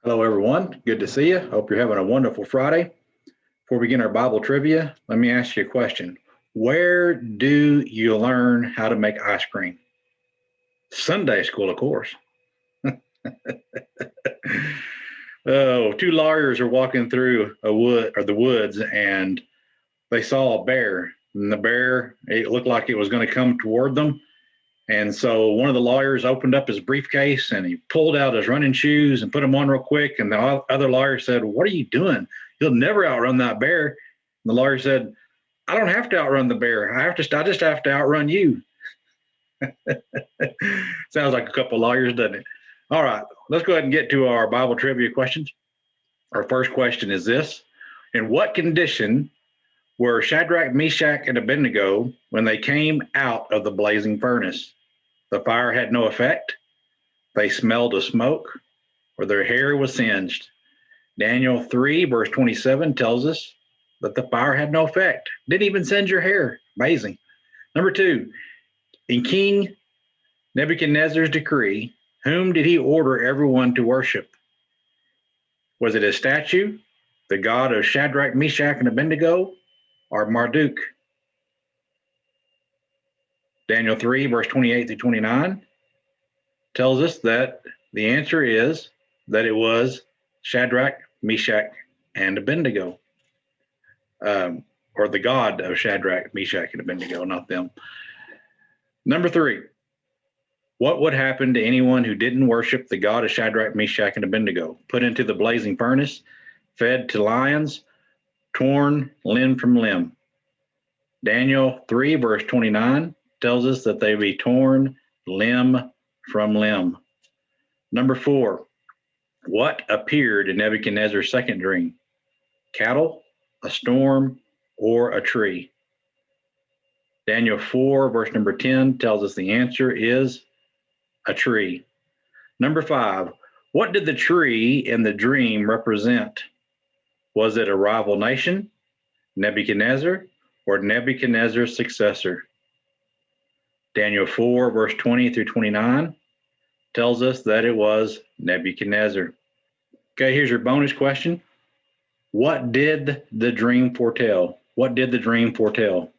Hello, everyone. Good to see you. Hope you're having a wonderful Friday. Before we begin our Bible trivia, let me ask you a question. Where do you learn how to make ice cream? Sunday school, of course. Oh, two lawyers are walking through the woods, and they saw a bear. And the bear, it looked like it was going to come toward them. And so one of the lawyers opened up his briefcase and he pulled out his running shoes and put them on real quick. And the other lawyer said, "What are you doing? You'll never outrun that bear." And the lawyer said, "I don't have to outrun the bear. I just have to outrun you." Sounds like a couple of lawyers, doesn't it? All right, let's go ahead and get to our Bible trivia questions. Our first question is this: in what condition were Shadrach, Meshach, and Abednego when they came out of the blazing furnace? The fire had no effect, they smelled of smoke, or their hair was singed. Daniel 3, verse 27 tells us that the fire had no effect. Didn't even singe your hair. Amazing. Number 2, in King Nebuchadnezzar's decree, whom did he order everyone to worship? Was it a statue, the god of Shadrach, Meshach, and Abednego, or Marduk? Daniel 3, verse 28 through 29 tells us that the answer is that it was Shadrach, Meshach, and Abednego, or the god of Shadrach, Meshach, and Abednego, not them. Number 3, what would happen to anyone who didn't worship the god of Shadrach, Meshach, and Abednego? Put into the blazing furnace, fed to lions, torn limb from limb. Daniel 3, verse 29 tells us that they be torn limb from limb. Number 4, what appeared in Nebuchadnezzar's second dream? Cattle, a storm, or a tree? Daniel 4, verse number 10 tells us the answer is a tree. Number 5, what did the tree in the dream represent? Was it a rival nation, Nebuchadnezzar, or Nebuchadnezzar's successor? Daniel 4, verse 20 through 29 tells us that it was Nebuchadnezzar. Okay, here's your bonus question. What did the dream foretell? What did the dream foretell?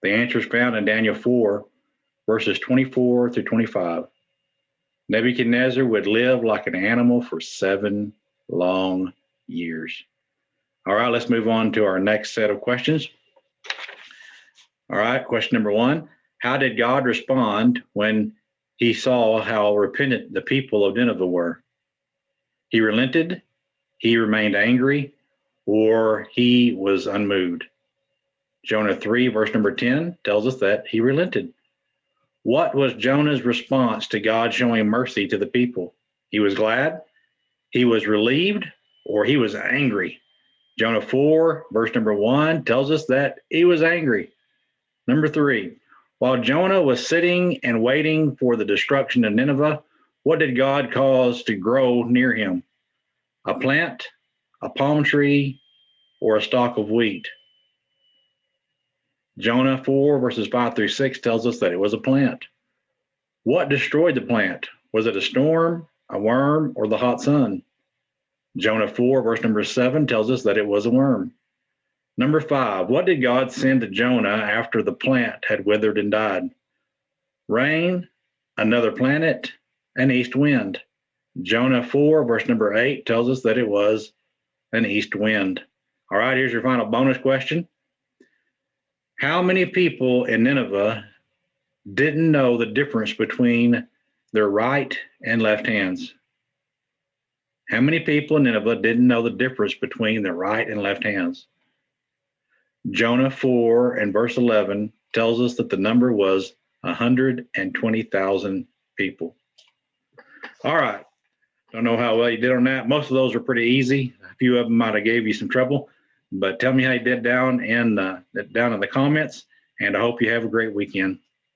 The answer is found in Daniel 4, verses 24 through 25. Nebuchadnezzar would live like an animal for 7 long years. All right, let's move on to our next set of questions. All right, question number 1. How did God respond when he saw how repentant the people of Nineveh were? He relented, he remained angry, or he was unmoved? Jonah 3, verse number 10 tells us that he relented. What was Jonah's response to God showing mercy to the people? He was glad, he was relieved, or he was angry? Jonah 4, verse number 1 tells us that he was angry. Number 3, while Jonah was sitting and waiting for the destruction of Nineveh, what did God cause to grow near him? A plant, a palm tree, or a stalk of wheat? Jonah 4, verses 5 through 6 tells us that it was a plant. What destroyed the plant? Was it a storm, a worm, or the hot sun? Jonah 4, verse number 7 tells us that it was a worm. Number 5, what did God send to Jonah after the plant had withered and died? Rain, another planet, an east wind. Jonah 4, verse number 8 tells us that it was an east wind. All right, here's your final bonus question. How many people in Nineveh didn't know the difference between their right and left hands? How many people in Nineveh didn't know the difference between their right and left hands? Jonah 4 and verse 11 tells us that the number was 120,000 people. All right. Don't know how well you did on that. Most of those were pretty easy. A few of them might have gave you some trouble, but tell me how you did down in the comments, and I hope you have a great weekend.